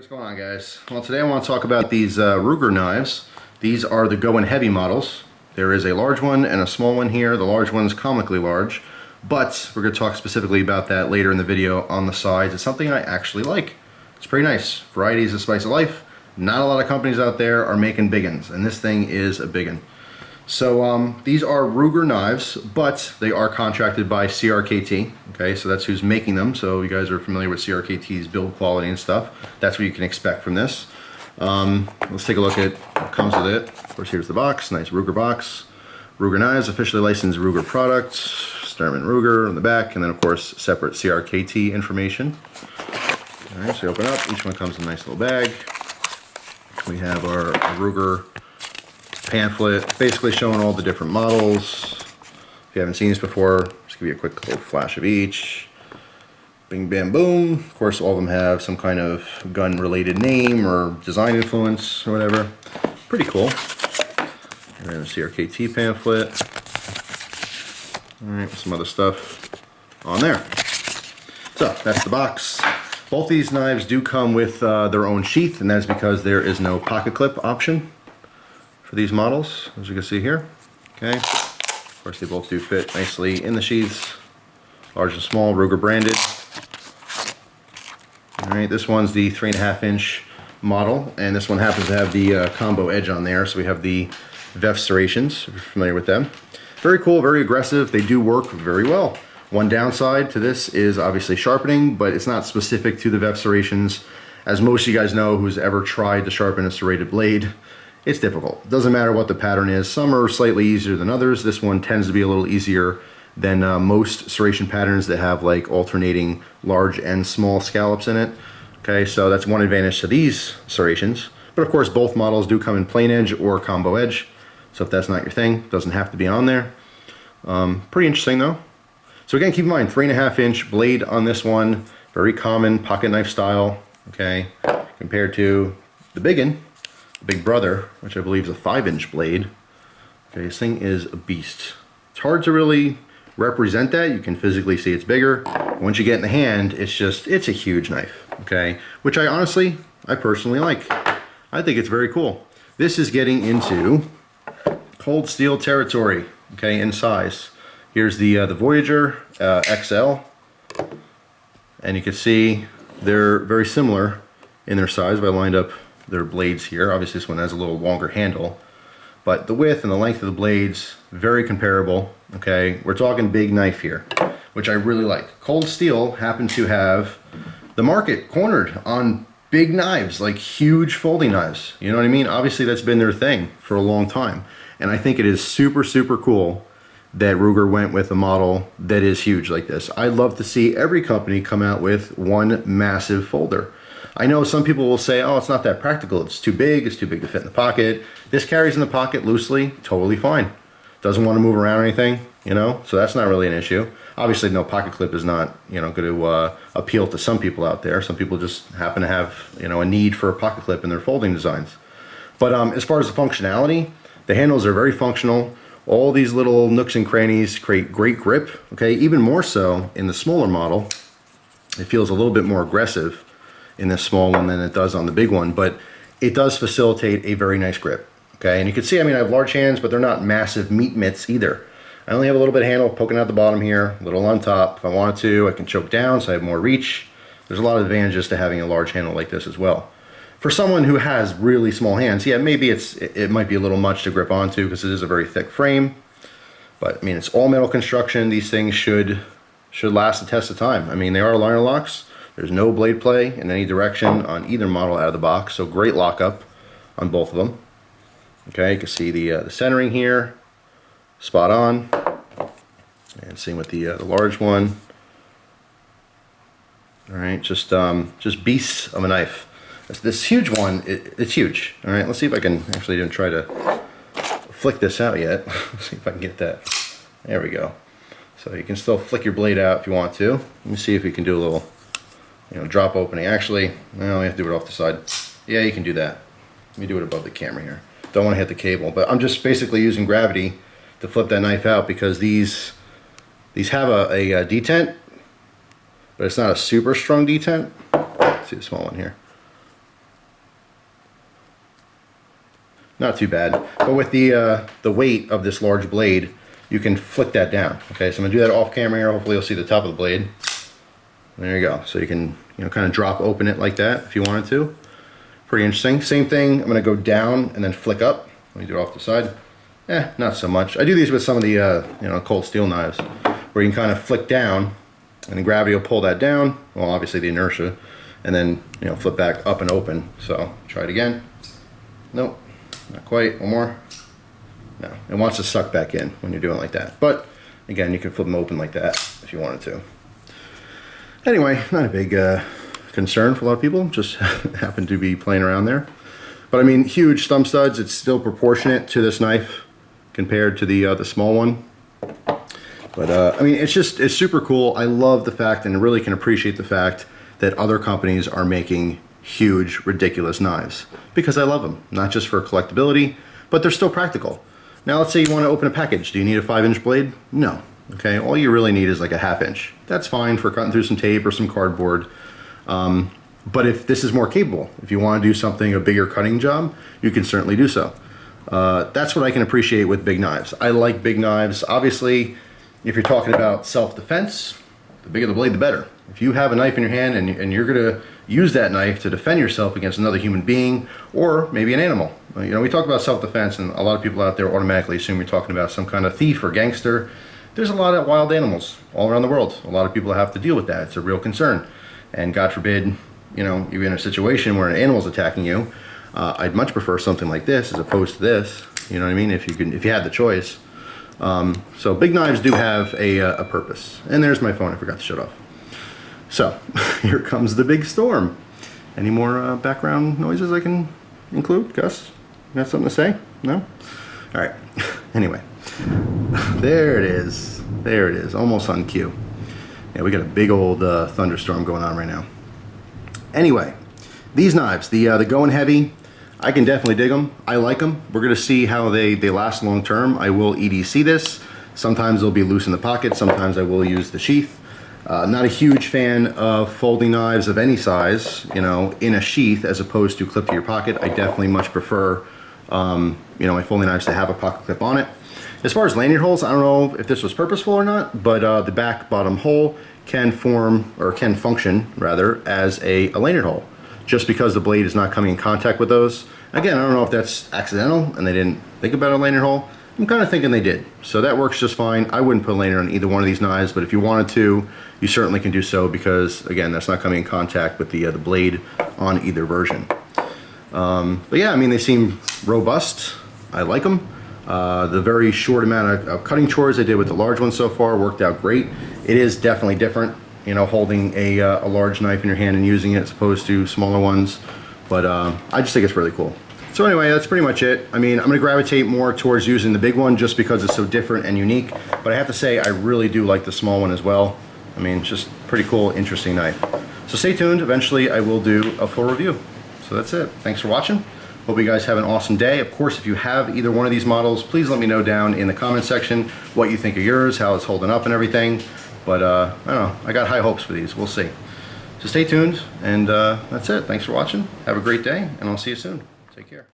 What's going on, guys? Well, today I want to talk about these Ruger knives. These are the Go and Heavy models. There is a large one and a small one here. The large one is comically large, but we're going to talk specifically about that later in the video on the sides. It's something I actually like. It's pretty nice. Variety is the spice of life. Not a lot of companies out there are making big ones, and this thing is a big one. So these are Ruger knives, but they are contracted by CRKT. Okay, so that's who's making them. So you guys are familiar with CRKT's build quality and stuff. That's what you can expect from this. Let's take a look at what comes with it. Of course, here's the box, nice Ruger box. Ruger knives, officially licensed Ruger products. Sturm & Ruger on the back, and then of course separate CRKT information. All right, so you open up. Each one comes in a nice little bag. We have our Ruger pamphlet, basically showing all the different models. If you haven't seen this before, just give you a quick little flash of each. Bing, bam, boom. Of course, all of them have some kind of gun-related name or design influence or whatever. Pretty cool. And then a CRKT pamphlet. All right, some other stuff on there. So that's the box. Both these knives do come with their own sheath, and that's because there is no pocket clip option for these models, as you can see here. Okay, of course they both do fit nicely in the sheaths, large and small, Ruger branded. All right, this one's the 3.5-inch model, and this one happens to have the combo edge on there, so we have the VEF serrations, if you're familiar with them. Very cool, very aggressive. They do work very well. One downside to this is obviously sharpening, but it's not specific to the VEF serrations. As most of you guys know who's ever tried to sharpen a serrated blade, it's difficult. It doesn't matter what the pattern is. Some are slightly easier than others. This one tends to be a little easier than most serration patterns that have like alternating large and small scallops in it. Okay, so that's one advantage to these serrations. But of course, both models do come in plain edge or combo edge. So if that's not your thing, it doesn't have to be on there. Pretty interesting though. So again, keep in mind, 3.5-inch blade on this one. Very common pocket knife style, okay, compared to the big one. Big Brother, which I believe is a 5-inch blade. Okay, this thing is a beast. It's hard to really represent that. You can physically see it's bigger. Once you get in the hand, it's a huge knife, okay? Which I personally like. I think it's very cool. This is getting into cold steel territory, okay, in size. Here's the Voyager XL, and you can see they're very similar in their size. If I lined up their blades here, obviously this one has a little longer handle, but the width and the length of the blades very comparable. Okay, we're talking big knife here, which I really like. Cold Steel happens to have the market cornered on big knives, like huge folding knives. You know what I mean? Obviously that's been their thing for a long time, and I think it is super cool that Ruger went with a model that is huge like this. I'd love to see every company come out with one massive folder. I know some people will say, oh, it's not that practical. It's too big to fit in the pocket. This carries in the pocket loosely, totally fine. Doesn't want to move around or anything, you know, so that's not really an issue. Obviously, no, pocket clip is not, you know, going to appeal to some people out there. Some people just happen to have, you know, a need for a pocket clip in their folding designs. But as far as the functionality, the handles are very functional. All these little nooks and crannies create great grip, okay? Even more so in the smaller model. It feels a little bit more aggressive in this small one than it does on the big one, but it does facilitate a very nice grip, okay? And you can see, I mean, I have large hands, but they're not massive meat mitts either. I only have a little bit of handle poking out the bottom here, a little on top. If I wanted to, I can choke down, so I have more reach. There's a lot of advantages to having a large handle like this as well. For someone who has really small hands, yeah, maybe it might be a little much to grip onto because it is a very thick frame, but I mean, it's all metal construction. These things should last the test of time. I mean, they are liner locks. There's no blade play in any direction on either model out of the box, so great lockup on both of them. Okay, you can see the centering here, spot on, and same with the large one. All right, just beasts of a knife. This huge one, it's huge. All right, let's see if I can actually even try to flick this out yet. Let's see if I can get that. There we go. So you can still flick your blade out if you want to. Let me see if we can do a little, you know, drop opening. Actually, no, we have to do it off the side. Yeah, you can do that. Let me do it above the camera here. Don't want to hit the cable, but I'm just basically using gravity to flip that knife out because these have a detent, but it's not a super strong detent. Let's see the small one here. not too bad. But with the weight of this large blade, you can flick that down. Okay, so I'm gonna do that off camera here. Hopefully you'll see the top of the blade. There you go. So you can, you know, kind of drop open it like that if you wanted to. Pretty interesting. Same thing, I'm gonna go down and then flick up. Let me do it off the side. Not so much. I do these with some of the, you know, cold steel knives, where you can kind of flick down, and then gravity will pull that down. Well, obviously the inertia, and then, you know, flip back up and open. So try it again. Nope, not quite. One more. No, it wants to suck back in when you're doing it like that. But again, you can flip them open like that if you wanted to. Anyway, not a big concern for a lot of people. Just happen to be playing around there. But I mean, huge thumb studs. It's still proportionate to this knife compared to the small one. But I mean, it's super cool. I love the fact, and really can appreciate the fact, that other companies are making huge, ridiculous knives, because I love them. Not just for collectability, but they're still practical. Now let's say you want to open a package. Do you need a 5-inch blade? No. Okay, all you really need is like a 1/2 inch. That's fine for cutting through some tape or some cardboard. But if this is more capable, if you want to do something, a bigger cutting job, you can certainly do so. That's what I can appreciate with big knives. I like big knives. Obviously, if you're talking about self-defense, the bigger the blade, the better. If you have a knife in your hand and you're gonna use that knife to defend yourself against another human being, or maybe an animal. You know, we talk about self-defense, and a lot of people out there automatically assume you're talking about some kind of thief or gangster. There's a lot of wild animals all around the world. A lot of people have to deal with that. It's a real concern. And God forbid, you know, you're in a situation where an animal's attacking you. I'd much prefer something like this as opposed to this. You know what I mean? If you had the choice. So big knives do have a purpose. And there's my phone. I forgot to shut off. So here comes the big storm. Any more background noises I can include? Gus, you got something to say? No? All right. Anyway, there it is. There it is. Almost on cue. Yeah, we got a big old thunderstorm going on right now. Anyway, these knives, the Going Heavy, I can definitely dig them. I like them. We're going to see how they last long term. I will EDC this. Sometimes they'll be loose in the pocket. Sometimes I will use the sheath. Not a huge fan of folding knives of any size, you know, in a sheath as opposed to clip to your pocket. I definitely much prefer, you know, my folding knives to have a pocket clip on it. As far as lanyard holes, I don't know if this was purposeful or not, but the back bottom hole can form, or can function rather, as a lanyard hole, just because the blade is not coming in contact with those. Again, I don't know if that's accidental and they didn't think about a lanyard hole. I'm kind of thinking they did. So that works just fine. I wouldn't put a lanyard on either one of these knives, but if you wanted to, you certainly can do so, because again, that's not coming in contact with the blade on either version. But yeah, I mean, they seem robust. I like them. The very short amount of cutting chores I did with the large one so far worked out great. It is definitely different, you know, holding a large knife in your hand and using it as opposed to smaller ones. But I just think it's really cool. So anyway, that's pretty much it. I mean, I'm going to gravitate more towards using the big one just because it's so different and unique. But I have to say, I really do like the small one as well. I mean, just pretty cool, interesting knife. So stay tuned. Eventually, I will do a full review. So that's it. Thanks for watching. Hope you guys have an awesome day. Of course, if you have either one of these models, please let me know down in the comment section what you think of yours, how it's holding up and everything. But I don't know, I got high hopes for these. We'll see. So stay tuned, and that's it. Thanks for watching. Have a great day, and I'll see you soon. Take care.